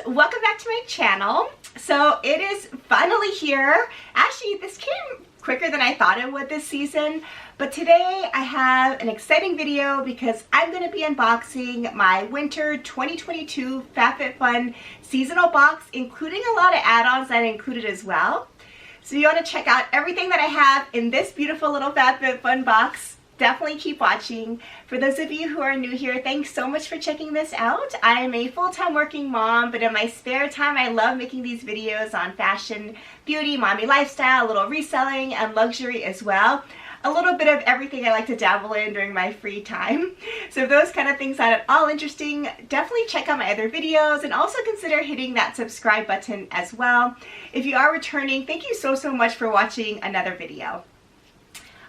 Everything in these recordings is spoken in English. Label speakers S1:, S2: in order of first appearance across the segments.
S1: welcome back to my channel. So it is finally here. Actually, this came quicker than I thought it would this season, but today I have an exciting video because I'm going to be unboxing my winter 2022 FabFitFun seasonal box, including a lot of add-ons that I included as well. So you want to check out everything that I have in this beautiful little FabFitFun box. Definitely keep watching. For those of you who are new here, thanks so much for checking this out. I am a full-time working mom, but in my spare time I love making these videos on fashion, beauty, mommy lifestyle, a little reselling, and luxury as well. A little bit of everything I like to dabble in during my free time. So if those kind of things sound at all interesting, definitely check out my other videos and also consider hitting that subscribe button as well. If you are returning, thank you so much for watching another video.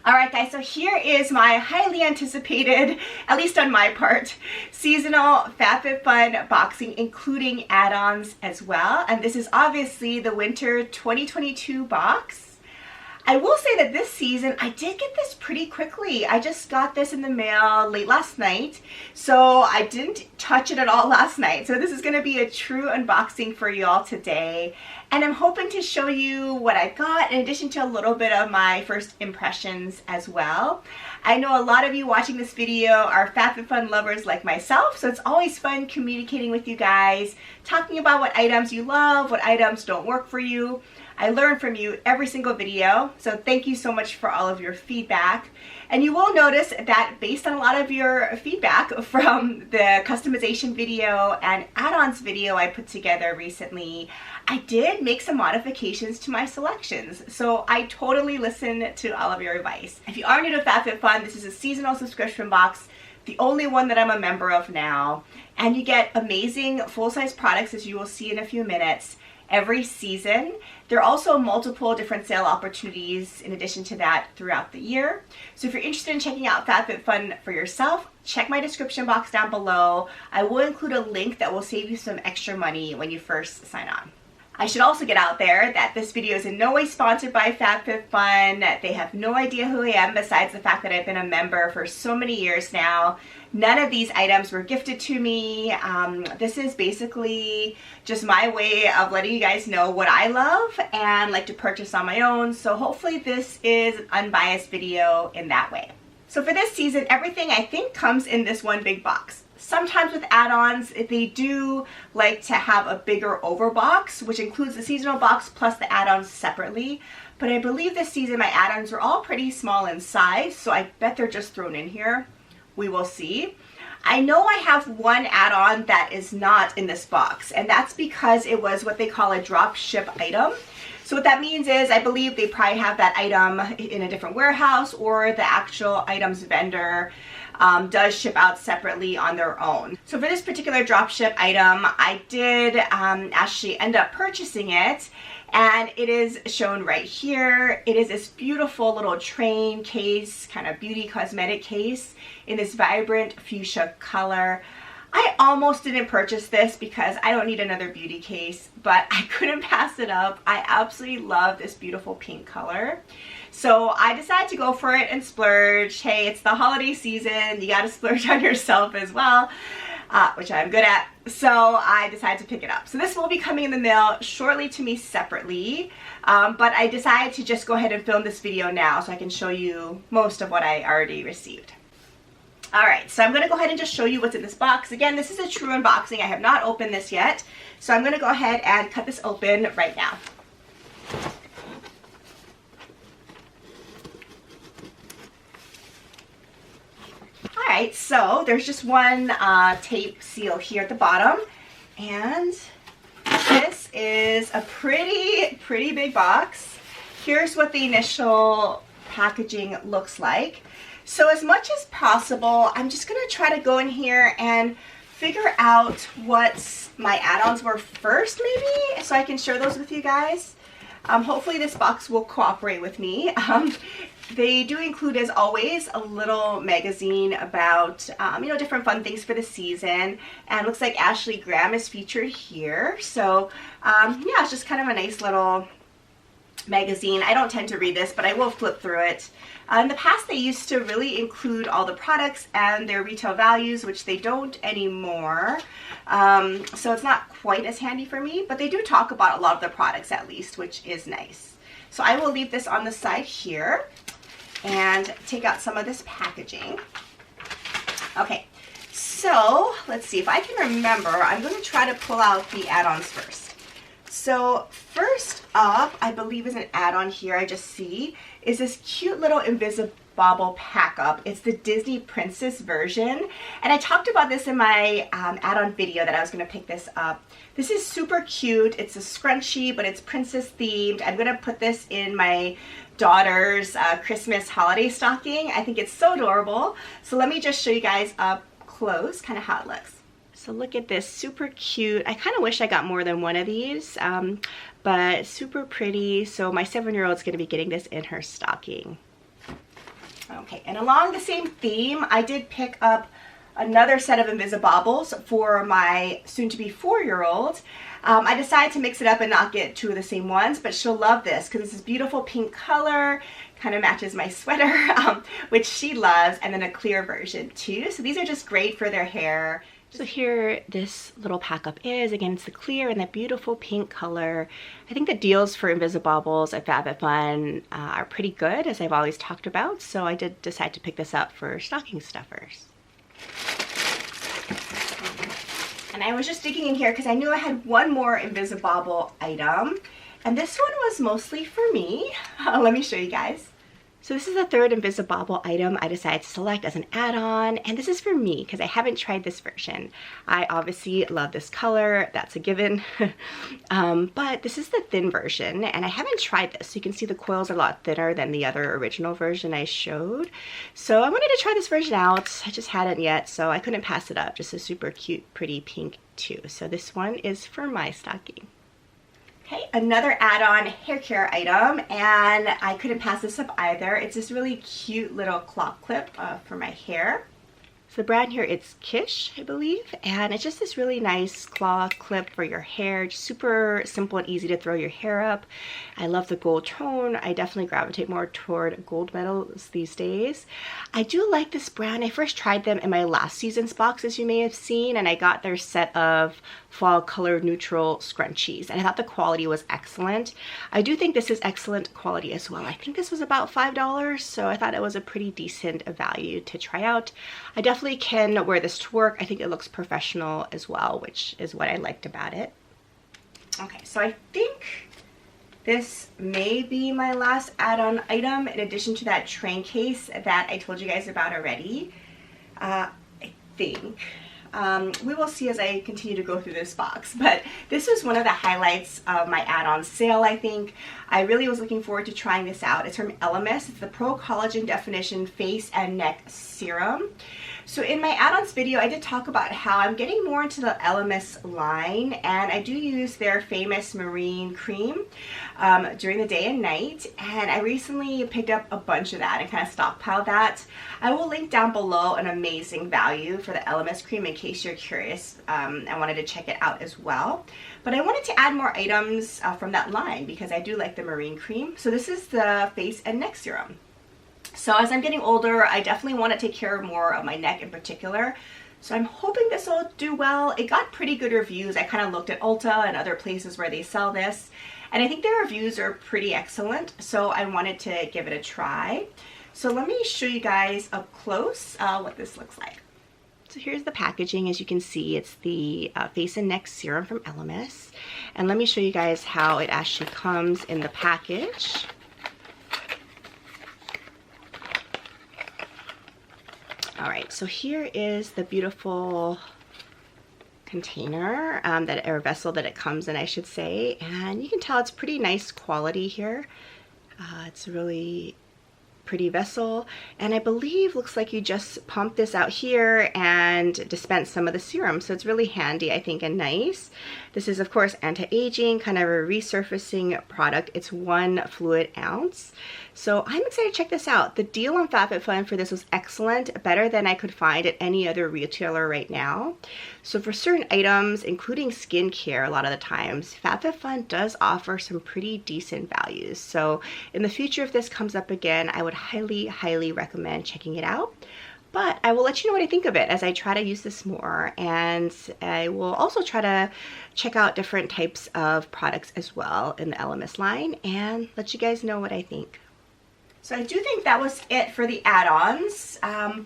S1: Alright guys, so here is my highly anticipated, at least on my part, seasonal FabFitFun boxing, including add-ons as well. And this is obviously the winter 2022 box. I will say that this season, I did get this pretty quickly. I just got this in the mail late last night, so I didn't touch it at all last night. So this is going to be a true unboxing for you all today. And I'm hoping to show you what I got in addition to a little bit of my first impressions as well. I know a lot of you watching this video are FabFitFun lovers like myself, so it's always fun communicating with you guys, talking about what items you love, what items don't work for you. I learn from you every single video, so thank you so much for all of your feedback. And you will notice that based on a lot of your feedback from the customization video and add-ons video I put together recently, I did make some modifications to my selections. So I totally listen to all of your advice. If you are new to FabFitFun, this is a seasonal subscription box, the only one that I'm a member of now. And you get amazing full-size products, as you will see in a few minutes, every season. There are also multiple different sale opportunities in addition to that throughout the year. So if you're interested in checking out FabFitFun for yourself, check my description box down below. I will include a link that will save you some extra money when you first sign on. I should also get out there that this video is in no way sponsored by FabFitFun. They have no idea who I am besides the fact that I've been a member for so many years now. None of these items were gifted to me. This is basically just my way of letting you guys know what I love and like to purchase on my own. So hopefully this is an unbiased video in that way. So for this season, everything I think comes in this one big box. Sometimes with add-ons, they do like to have a bigger overbox, which includes the seasonal box plus the add-ons separately. But I believe this season my add-ons are all pretty small in size, so I bet they're just thrown in here. We will see. I know I have one add-on that is not in this box, and that's because it was what they call a drop ship item. So what that means is I believe they probably have that item in a different warehouse, or the actual items vendor does ship out separately on their own. So for this particular dropship item, I did actually end up purchasing it, and it is shown right here. It is this beautiful little train case, kind of beauty cosmetic case in this vibrant fuchsia color. I almost didn't purchase this because I don't need another beauty case, but I couldn't pass it up. I absolutely love this beautiful pink color. So I decided to go for it and splurge. Hey, it's the holiday season. You gotta splurge on yourself as well, which I'm good at. So I decided to pick it up. So this will be coming in the mail shortly to me separately, but I decided to just go ahead and film this video now so I can show you most of what I already received. Alright, so I'm going to go ahead and just show you what's in this box. Again, this is a true unboxing. I have not opened this yet, so I'm going to go ahead and cut this open right now. Alright, so there's just one tape seal here at the bottom, and this is a pretty big box. Here's what the initial packaging looks like. So as much as possible, I'm just going to try to go in here and figure out what my add-ons were first, maybe, so I can share those with you guys. Hopefully this box will cooperate with me. They do include, as always, a little magazine about, you know, different fun things for the season. And it looks like Ashley Graham is featured here. So, yeah, it's just kind of a nice little magazine. I don't tend to read this, but I will flip through it. In the past, they used to really include all the products and their retail values, which they don't anymore. So it's not quite as handy for me, but they do talk about a lot of the products at least, which is nice. So I will leave this on the side here and take out some of this packaging. Okay, so let's see if I can remember. I'm going to try to pull out the add-ons first. So first up, I believe is an add-on here I just see, is this cute little Invisibobble pack up. It's the Disney Princess version. And I talked about this in my add-on video that I was going to pick this up. This is super cute. It's a scrunchie, but it's princess themed. I'm going to put this in my daughter's Christmas holiday stocking. I think it's so adorable. So let me just show you guys up close kind of how it looks. So look at this, super cute. I kind of wish I got more than one of these, but super pretty. So my 7-year-old is going to be getting this in her stocking. Okay, and along the same theme, I did pick up another set of Invisibobbles for my soon-to-be 4-year-old. I decided to mix it up and not get two of the same ones, but she'll love this because it's this beautiful pink color, kind of matches my sweater, which she loves, and then a clear version too. So these are just great for their hair. So here this little pack up is, again, it's the clear and that beautiful pink color. I think the deals for Invisibobbles at FabFitFun are pretty good, as I've always talked about, so I did decide to pick this up for stocking stuffers. And I was just digging in here because I knew I had one more Invisibobble item, and this one was mostly for me. Let me show you guys. So this is the third Invisibobble item I decided to select as an add-on, and this is for me because I haven't tried this version. I obviously love this color, that's a given, but this is the thin version, and I haven't tried this. So you can see the coils are a lot thinner than the other original version I showed. So I wanted to try this version out. I just hadn't yet, so I couldn't pass it up. Just a super cute, pretty pink too. So this one is for my stocking. Okay, another add-on hair care item, and I couldn't pass this up either. It's this really cute little claw clip for my hair. So the brand here, it's Kish, I believe, and it's just this really nice claw clip for your hair. Just super simple and easy to throw your hair up. I love the gold tone. I definitely gravitate more toward gold medals these days. I do like this brand. I first tried them in my last season's box, as you may have seen, and I got their set of fall color neutral scrunchies, and I thought the quality was excellent. I do think this is excellent quality as well. I think this was about $5, so I thought it was a pretty decent value to try out. I definitely can wear this to work. I think it looks professional as well, which is what I liked about it. Okay, so I think this may be my last add-on item in addition to that train case that I told you guys about already. I think. We will see as I continue to go through this box, but this was one of the highlights of my add-on sale, I think. I really was looking forward to trying this out. It's from Elemis. It's the Pro Collagen Definition Face and Neck Serum. So in my add-ons video, I did talk about how I'm getting more into the Elemis line, and I do use their famous marine cream during the day and night, and I recently picked up a bunch of that and kind of stockpiled that. I will link down below an amazing value for the Elemis cream in case you're curious. I wanted to check it out as well. But I wanted to add more items from that line because I do like the marine cream. So this is the face and neck serum. So as I'm getting older, I definitely want to take care of more of my neck in particular. So I'm hoping this will do well. It got pretty good reviews. I kind of looked at Ulta and other places where they sell this, and I think their reviews are pretty excellent. So I wanted to give it a try. So let me show you guys up close what this looks like. So here's the packaging. As you can see, it's the face and neck serum from Elemis. And let me show you guys how it actually comes in the package. All right, so here is the beautiful container, or vessel that it comes in, I should say. And you can tell it's pretty nice quality here. It's really pretty vessel, and I believe looks like you just pump this out here and dispense some of the serum, so it's really handy, I think, and nice. This is of course anti-aging, kind of a resurfacing product. It's 1 fluid ounce. So I'm excited to check this out. The deal on FabFitFun for this was excellent, better than I could find at any other retailer right now. So for certain items, including skincare, a lot of the times, FabFitFun does offer some pretty decent values. So in the future, if this comes up again, I would highly recommend checking it out. But I will let you know what I think of it as I try to use this more, and I will also try to check out different types of products as well in the Elemis line and let you guys know what I think. So I do think that was it for the add-ons,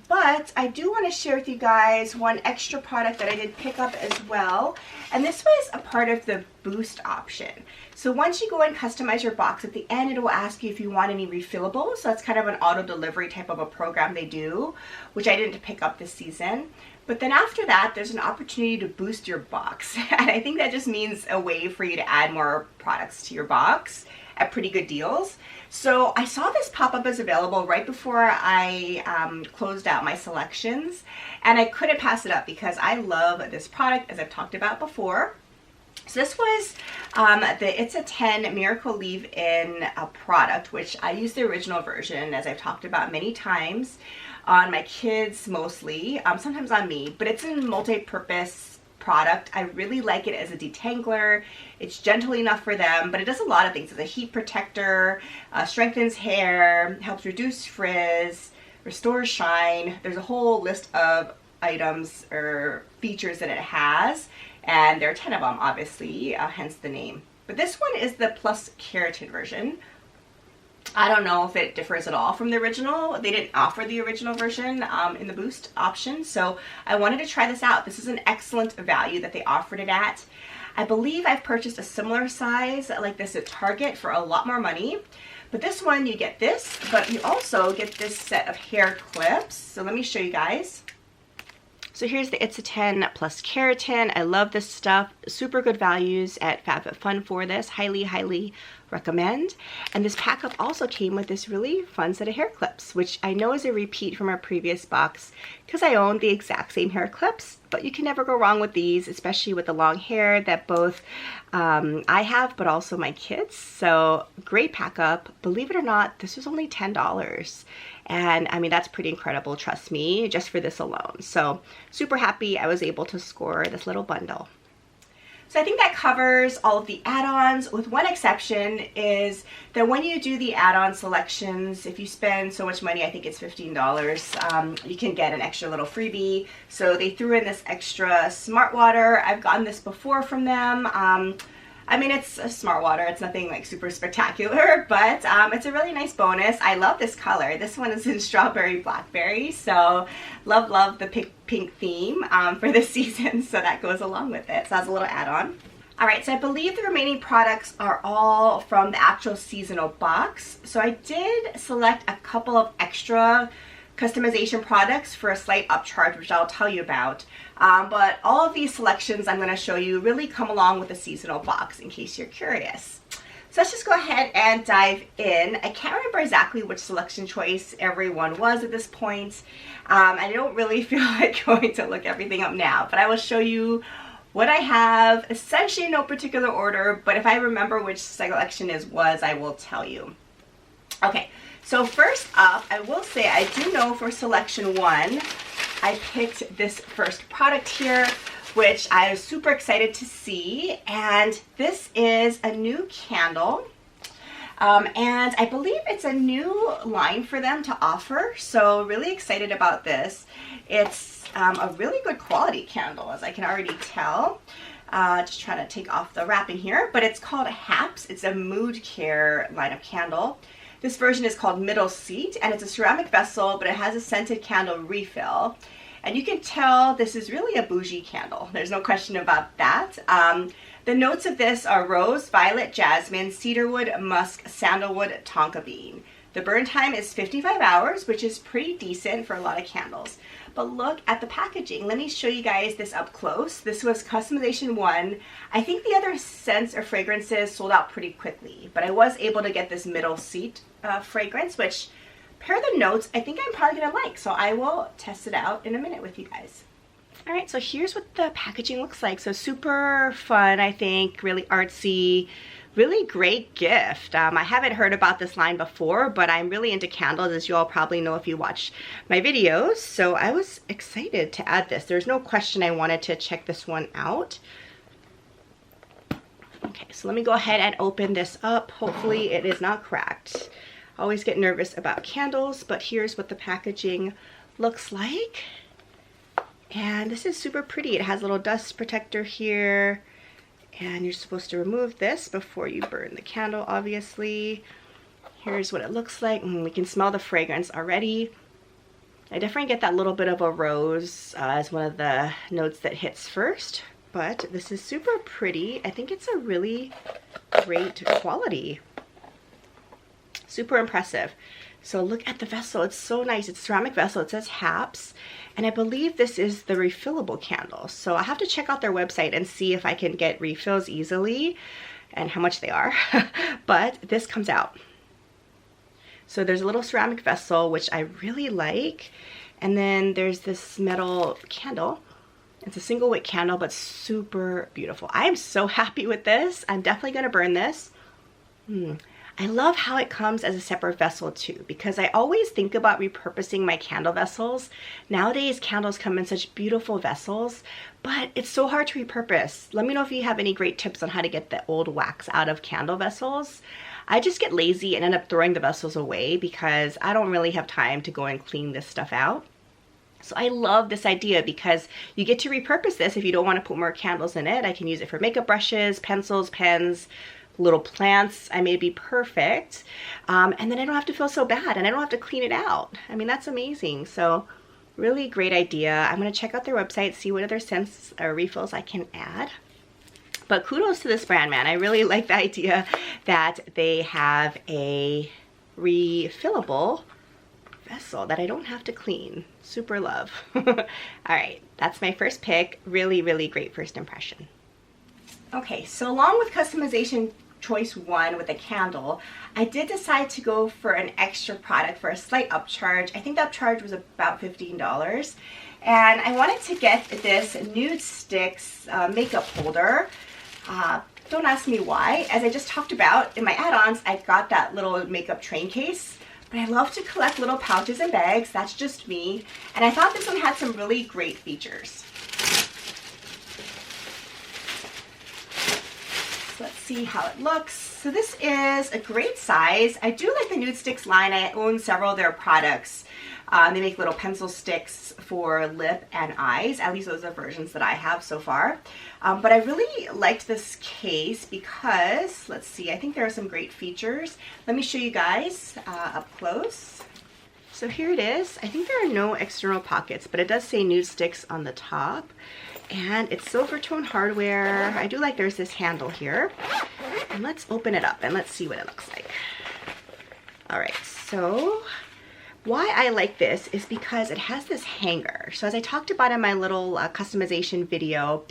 S1: but I do want to share with you guys one extra product that I did pick up as well, and this was a part of the boost option. So once you go and customize your box, at the end it will ask you if you want any refillables. So that's kind of an auto delivery type of a program they do, which I didn't pick up this season. But then after that, there's an opportunity to boost your box, and I think that just means a way for you to add more products to your box at pretty good deals. So I saw this pop up as available right before I closed out my selections, and I couldn't pass it up because I love this product, as I've talked about before. So this was the It's a 10 Miracle Leave-In product, which I use the original version, as I've talked about many times, on my kids mostly, sometimes on me, but it's a multi-purpose product. I really like it as a detangler. It's gentle enough for them, but it does a lot of things. It's a heat protector, strengthens hair, helps reduce frizz, restores shine. There's a whole list of items or features that it has, and there are 10 of them, obviously, hence the name. But this one is the plus keratin version. I don't know if it differs at all from the original. They didn't offer the original version in the boost option, so I wanted to try this out. This is an excellent value that they offered it at. I believe I've purchased a similar size like this at Target for a lot more money. But this one, you get this, but you also get this set of hair clips. So let me show you guys. So here's the It's a 10 plus keratin. I love this stuff. Super good values at FabFitFun for this. Highly recommend. And this pack up also came with this really fun set of hair clips, which I know is a repeat from our previous box because I own the exact same hair clips, but you can never go wrong with these, especially with the long hair that both I have, but also my kids. So great pack up. Believe it or not, this was only $10. And I mean, that's pretty incredible, trust me, just for this alone. So super happy I was able to score this little bundle. So I think that covers all of the add-ons, with one exception is that when you do the add-on selections, if you spend so much money, I think it's $15, you can get an extra little freebie. So they threw in this extra smart water. I've gotten this before from them. I mean, it's a smart water. It's nothing like super spectacular, but it's a really nice bonus. I love this color. This one is in strawberry blackberry, so love the pink theme for this season, so that goes along with it. So that's a little add-on. All right, so I believe the remaining products are all from the actual seasonal box. So I did select a couple of extra customization products for a slight upcharge, which I'll tell you about. But all of these selections I'm going to show you really come along with the seasonal box, in case you're curious. So let's just go ahead and dive in. I can't remember exactly which selection choice everyone was at this point. I don't really feel like going to look everything up now, but I will show you what I have, essentially in no particular order, but if I remember which selection was, I will tell you. Okay, so first up, I will say I do know for selection 1, I picked this first product here, which I was super excited to see, and this is a new candle, and I believe it's a new line for them to offer, so really excited about this. It's a really good quality candle, as I can already tell. Just trying to take off the wrapping here, but it's called Haps. It's a mood care line of candle. This version is called Middle Seat, and it's a ceramic vessel, but it has a scented candle refill. And you can tell this is really a bougie candle. There's no question about that. The notes of this are rose, violet, jasmine, cedarwood, musk, sandalwood, tonka bean. The burn time is 55 hours, which is pretty decent for a lot of candles. But look at the packaging. Let me show you guys this up close. This was customization 1. I think the other scents or fragrances sold out pretty quickly, but I was able to get this Middle Seat fragrance, which pair the notes I think I'm probably gonna like. So I will test it out in a minute with you guys. All right, so here's what the packaging looks like. So super fun, I think, really artsy, really great gift. I haven't heard about this line before, but I'm really into candles, as you all probably know if you watch my videos. So I was excited to add this. There's no question I wanted to check this one out. Okay, so let me go ahead and open this up. Hopefully it is not cracked. I always get nervous about candles, but here's what the packaging looks like. And this is super pretty. It has a little dust protector here. And you're supposed to remove this before you burn the candle, obviously. Here's what it looks like. We can smell the fragrance already. I definitely get that little bit of a rose as one of the notes that hits first. But this is super pretty. I think it's a really great quality. Super impressive. So look at the vessel. It's so nice. It's a ceramic vessel. It says Haps. And I believe this is the refillable candle. So I have to check out their website and see if I can get refills easily and how much they are. But this comes out. So there's a little ceramic vessel, which I really like. And then there's this metal candle. It's a single wick candle, but super beautiful. I am so happy with this. I'm definitely going to burn this. I love how it comes as a separate vessel too, because I always think about repurposing my candle vessels. Nowadays, candles come in such beautiful vessels, but it's so hard to repurpose. Let me know if you have any great tips on how to get the old wax out of candle vessels. I just get lazy and end up throwing the vessels away because I don't really have time to go and clean this stuff out. So I love this idea because you get to repurpose this if you don't want to put more candles in it. I can use it for makeup brushes, pencils, pens, little plants. I may be perfect. And then I don't have to feel so bad and I don't have to clean it out. I mean, that's amazing. So really great idea. I'm going to check out their website, see what other scents or refills I can add. But kudos to this brand, man. I really like the idea that they have a refillable vessel that I don't have to clean. Super love. All right, that's my first pick. Really, really great first impression. Okay, so along with customization choice 1 with a candle, I did decide to go for an extra product for a slight upcharge. I think the upcharge was about $15. And I wanted to get this NudeStix makeup holder. Don't ask me why. As I just talked about, in my add-ons, I got that little makeup train case. But I love to collect little pouches and bags. That's just me. And I thought this one had some really great features. Let's see how it looks. So this is a great size. I do like the NudeStix line. I own several of their products. They make little pencil sticks for lip and eyes. At least those are versions that I have so far. But I really liked this case because, let's see, I think there are some great features. Let me show you guys up close. So here it is. I think there are no external pockets, but it does say NudeStix on the top. And it's silver tone hardware. I do like there's this handle here. And let's open it up and let's see what it looks like. All right, so why I like this is because it has this hanger. So as I talked about in my little customization video,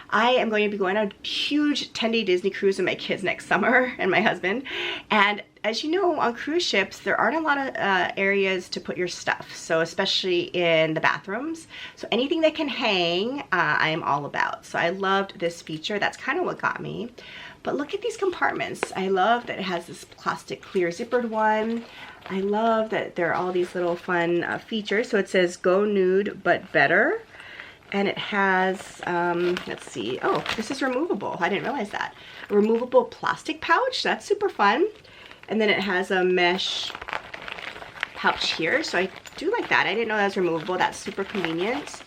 S1: I am going to be going on a huge 10-day Disney cruise with my kids next summer and my husband. And as you know, on cruise ships, there aren't a lot of areas to put your stuff. So especially in the bathrooms. So anything that can hang, I am all about. So I loved this feature. That's kind of what got me. But look at these compartments. I love that it has this plastic clear zippered one. I love that there are all these little fun features. So it says go nude but better. And it has, let's see, oh, this is removable. I didn't realize that. A removable plastic pouch. That's super fun. And then it has a mesh pouch here. So I do like that. I didn't know that was removable. That's super convenient.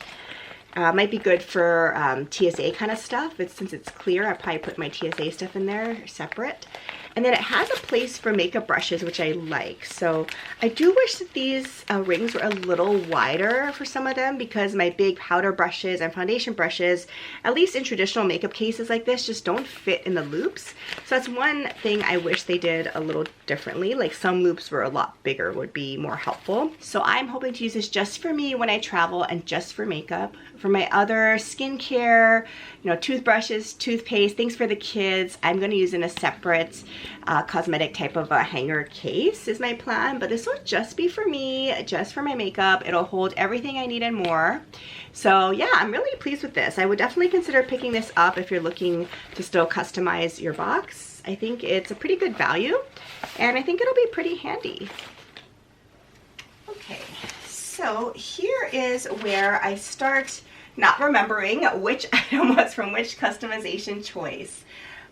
S1: Might be good for TSA kind of stuff. Since it's clear, I'll probably put my TSA stuff in there separate. And then it has a place for makeup brushes, which I like. So I do wish that these rings were a little wider for some of them because my big powder brushes and foundation brushes, at least in traditional makeup cases like this, just don't fit in the loops. So that's one thing I wish they did a little differently. Like some loops were a lot bigger would be more helpful. So I'm hoping to use this just for me when I travel and just for makeup For my other skincare, you know, toothbrushes, toothpaste, things for the kids, I'm going to use in a separate cosmetic type of a hanger case is my plan. But this will just be for me, just for my makeup. It'll hold everything I need and more. So yeah, I'm really pleased with this. I would definitely consider picking this up if you're looking to still customize your box. I think it's a pretty good value, and I think it'll be pretty handy. Okay, so here is where I start not remembering which item was from which customization choice.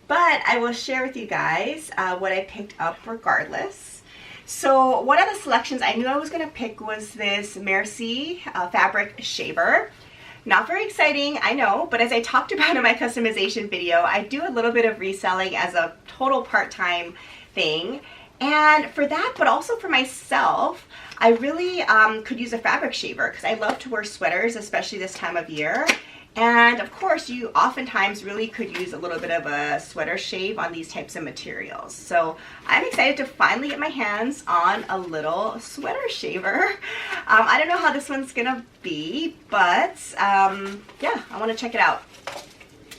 S1: But I will share with you guys what I picked up regardless. So one of the selections I knew I was going to pick was this Merci fabric shaver. Not very exciting, I know, but as I talked about in my customization video, I do a little bit of reselling as a total part-time thing. And for that, but also for myself, I really could use a fabric shaver because I love to wear sweaters, especially this time of year. And of course, you oftentimes really could use a little bit of a sweater shave on these types of materials. So I'm excited to finally get my hands on a little sweater shaver. I don't know how this one's gonna be, but yeah, I wanna check it out.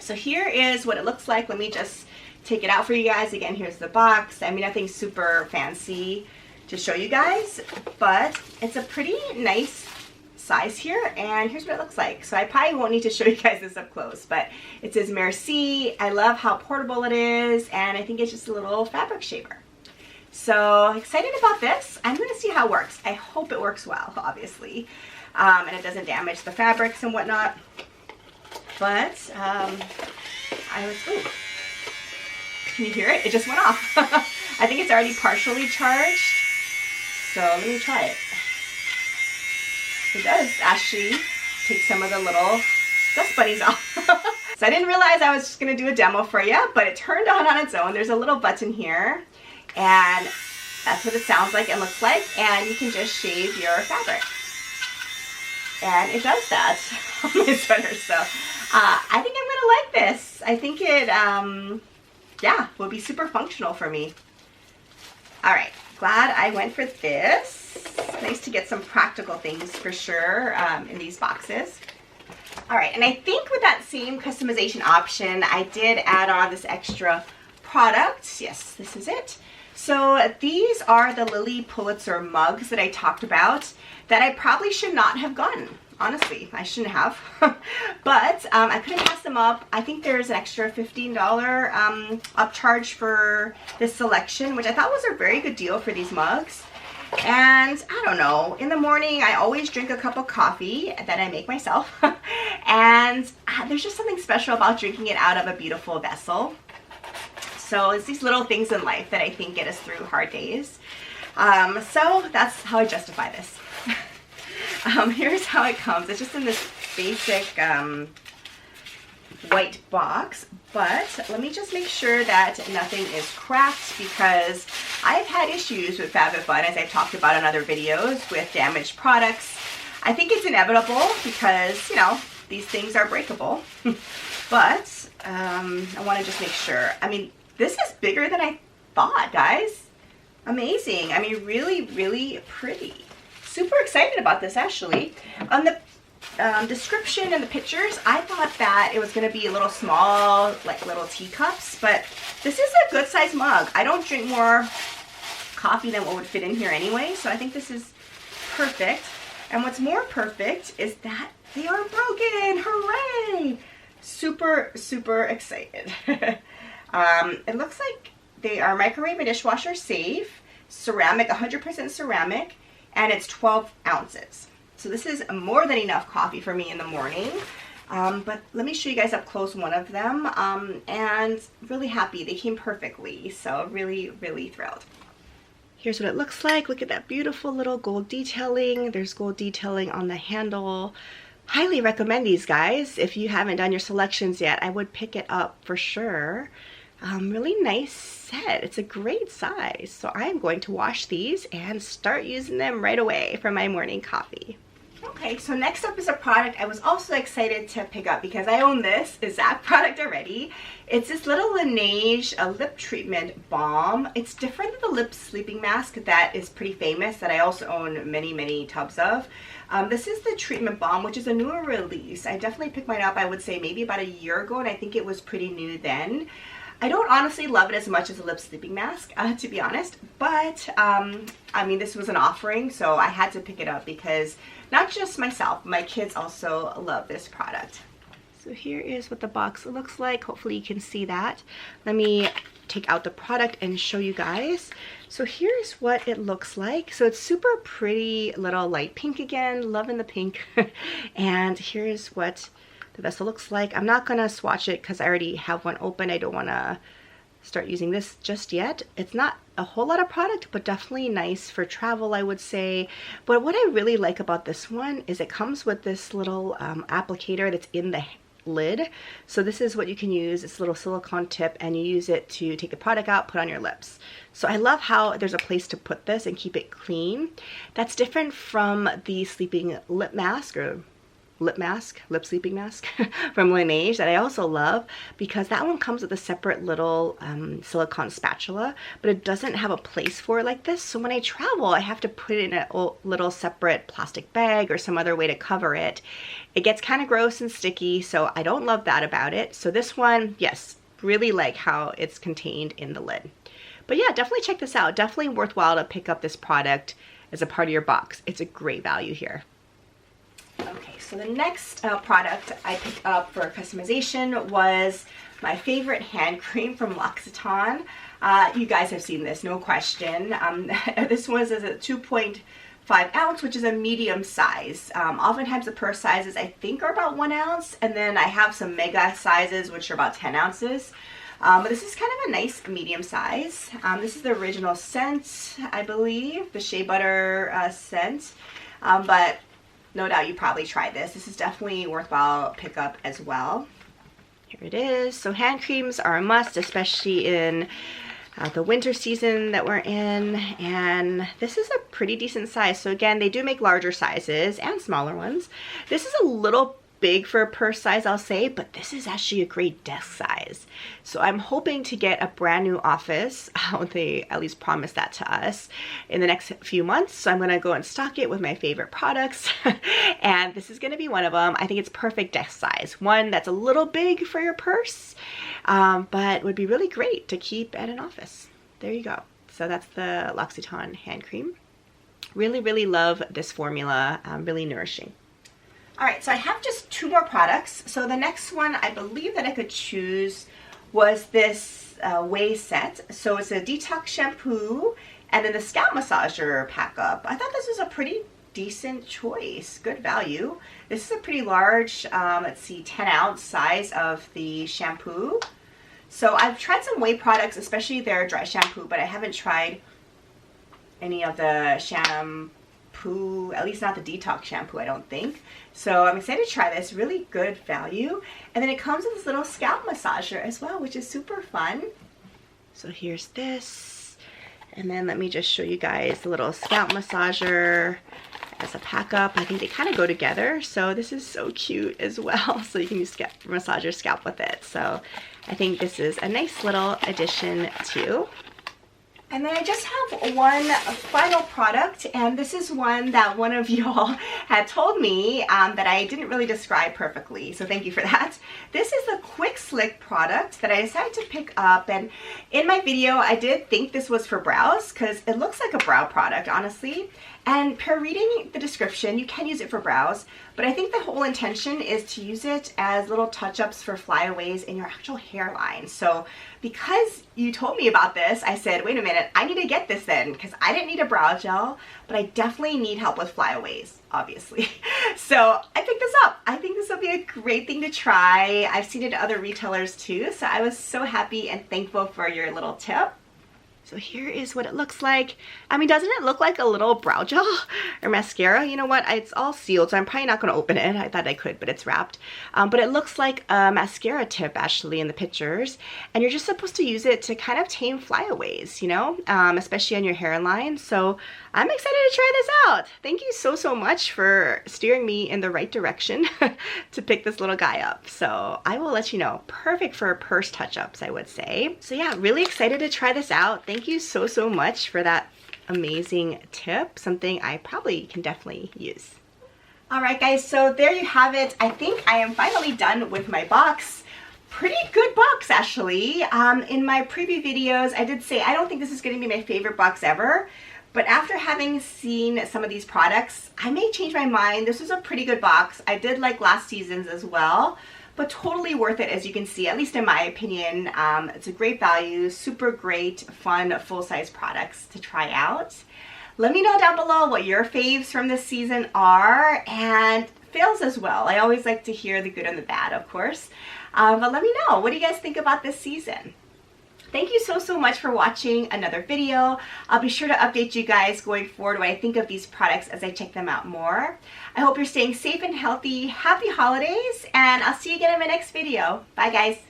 S1: So here is what it looks like. Let me just take it out for you guys. Again, here's the box. I mean, nothing super fancy to show you guys, but it's a pretty nice size here, and here's what it looks like. So I probably won't need to show you guys this up close, but it says Merci. I love how portable it is, and I think it's just a little fabric shaver. So excited about this. I'm going to see how it works. I hope it works well, obviously, and it doesn't damage the fabrics and whatnot. But ooh, can you hear it? It just went off. I think it's already partially charged. So let me try it. It does actually take some of the little dust bunnies off. So I didn't realize I was just going to do a demo for you, but it turned on its own. There's a little button here, and that's what it sounds like and looks like, and you can just shave your fabric. And it does that on my sweater, so I think I'm going to like this. I think it, yeah, will be super functional for me. All right, glad I went for this. Nice to get some practical things for sure in these boxes. All right, and I think with that same customization option, I did add on this extra product. Yes, this is it. So these are the Lily Pulitzer mugs that I talked about that I probably should not have gotten. Honestly, I shouldn't have, but I couldn't pass them up. I think there's an extra $15 upcharge for this selection, which I thought was a very good deal for these mugs. And I don't know, in the morning I always drink a cup of coffee that I make myself, and there's just something special about drinking it out of a beautiful vessel. So it's these little things in life that I think get us through hard days. So that's how I justify this. Here's how it comes. It's just in this basic white box, but let me just make sure that nothing is cracked, because I've had issues with FabFitFun, as I've talked about in other videos, with damaged products. I think it's inevitable because, you know, these things are breakable, but I want to just make sure. I mean, this is bigger than I thought, guys. Amazing. I mean, really, really pretty. Super excited about this, actually. On the description and the pictures, I thought that it was going to be a little small, like little teacups, but this is a good size mug. I don't drink more coffee than what would fit in here anyway, so I think this is perfect. And what's more perfect is that they are broken. Hooray! Super, super excited. It looks like they are microwave and dishwasher safe, ceramic, 100% ceramic, and it's 12 ounces. So this is more than enough coffee for me in the morning. But let me show you guys up close one of them, and really happy. They came perfectly, so really, really thrilled. Here's what it looks like. Look at that beautiful little gold detailing. There's gold detailing on the handle. Highly recommend these, guys. If you haven't done your selections yet, I would pick it up for sure. Really nice set. It's a great size. So I'm going to wash these and start using them right away for my morning coffee. Okay, so next up is a product I was also excited to pick up because I own this exact product already. It's this little Laneige lip treatment balm. It's different than the lip sleeping mask that is pretty famous that I also own many tubs of. This is the treatment balm, which is a newer release. I definitely picked mine up, I would say maybe about a year ago, and I think it was pretty new then. I don't honestly love it as much as a lip sleeping mask, to be honest, but I mean, this was an offering, so I had to pick it up because not just myself, my kids also love this product. So here is what the box looks like. Hopefully you can see that. Let me take out the product and show you guys. So here's what it looks like. So it's super pretty little light pink again, loving the pink. And here's what the vessel looks like. I'm not gonna swatch it because I already have one open. I don't wanna start using this just yet. It's not a whole lot of product, but definitely nice for travel, I would say. But what I really like about this one is it comes with this little applicator that's in the lid. So this is what you can use. It's a little silicone tip, and you use it to take the product out, put on your lips. So I love how there's a place to put this and keep it clean. That's different from the sleeping lip mask or lip sleeping mask from Laneige that I also love, because that one comes with a separate little silicone spatula, but it doesn't have a place for it like this. So when I travel, I have to put it in a little separate plastic bag or some other way to cover it. It gets kind of gross and sticky, so I don't love that about it. So this one, yes, really like how it's contained in the lid. But yeah, definitely check this out. Definitely worthwhile to pick up this product as a part of your box. It's a great value here. Okay, so the next product I picked up for customization was my favorite hand cream from L'Occitane. You guys have seen this, no question. This was a 2.5 ounce, which is a medium size. Oftentimes the purse sizes I think are about 1 ounce, and then I have some mega sizes which are about 10 ounces. But this is kind of a nice medium size. This is the original scent, I believe, the shea butter scent, but no doubt you probably tried this. This is definitely worthwhile pickup as well. Here it is. So hand creams are a must, especially in the winter season that we're in. And this is a pretty decent size. So again, they do make larger sizes and smaller ones. This is a little big for a purse size, I'll say, but this is actually a great desk size. So I'm hoping to get a brand new office. They at least promised that to us in the next few months. So I'm gonna go and stock it with my favorite products. And this is gonna be one of them. I think it's perfect desk size. One that's a little big for your purse, but would be really great to keep at an office. There you go. So that's the L'Occitane hand cream. Really love this formula, really nourishing. All right, so I have just 2 more products. So the next one I believe that I could choose was this Ouai set. So it's a detox shampoo and then the scalp massager pack up. I thought this was a pretty decent choice, good value. This is a pretty large, let's see, 10 ounce size of the shampoo. So I've tried some Ouai products, especially their dry shampoo, but I haven't tried any of the shampoo, at least not the detox shampoo, I don't think. So I'm excited to try this, really good value. And then it comes with this little scalp massager as well, which is super fun. So here's this. And then let me just show you guys the little scalp massager as a pack up. I think they kind of go together. So this is so cute as well. So you can use massage your scalp with it. So I think this is a nice little addition too. And then I just have one final product, and this is one that one of y'all had told me that I didn't really describe perfectly, so thank you for that. This is the Quick Slick product that I decided to pick up, and in my video I did think this was for brows because it looks like a brow product, honestly. And per reading the description, you can use it for brows, but I think the whole intention is to use it as little touch-ups for flyaways in your actual hairline. So because you told me about this, I said, wait a minute, I need to get this then, because I didn't need a brow gel, but I definitely need help with flyaways, obviously. So I picked this up. I think this will be a great thing to try. I've seen it at other retailers too, so I was so happy and thankful for your little tip. So here is what it looks like. I mean, doesn't it look like a little brow gel or mascara? You know what? It's all sealed, so I'm probably not going to open it. I thought I could, but it's wrapped. But it looks like a mascara tip, actually, in the pictures. And you're just supposed to use it to kind of tame flyaways, you know, especially on your hairline. So I'm excited to try this out. Thank you so much for steering me in the right direction to pick this little guy up. So I will let you know. Perfect for purse touch-ups, I would say. So yeah, really excited to try this out. Thank you so much for that amazing tip. Something I probably can definitely use. All right, guys, so there you have it. I think I am finally done with my box. Pretty good box, actually. In my preview videos, I did say I don't think this is going to be my favorite box ever. But after having seen some of these products, I may change my mind. This was a pretty good box. I did like last season's as well, but totally worth it, as you can see, at least in my opinion. It's a great value, super great, fun, full-size products to try out. Let me know down below what your faves from this season are, and fails as well. I always like to hear the good and the bad, of course. But let me know, what do you guys think about this season? Thank you so much for watching another video. I'll be sure to update you guys going forward what I think of these products as I check them out more. I hope you're staying safe and healthy. Happy holidays, and I'll see you again in my next video. Bye, guys.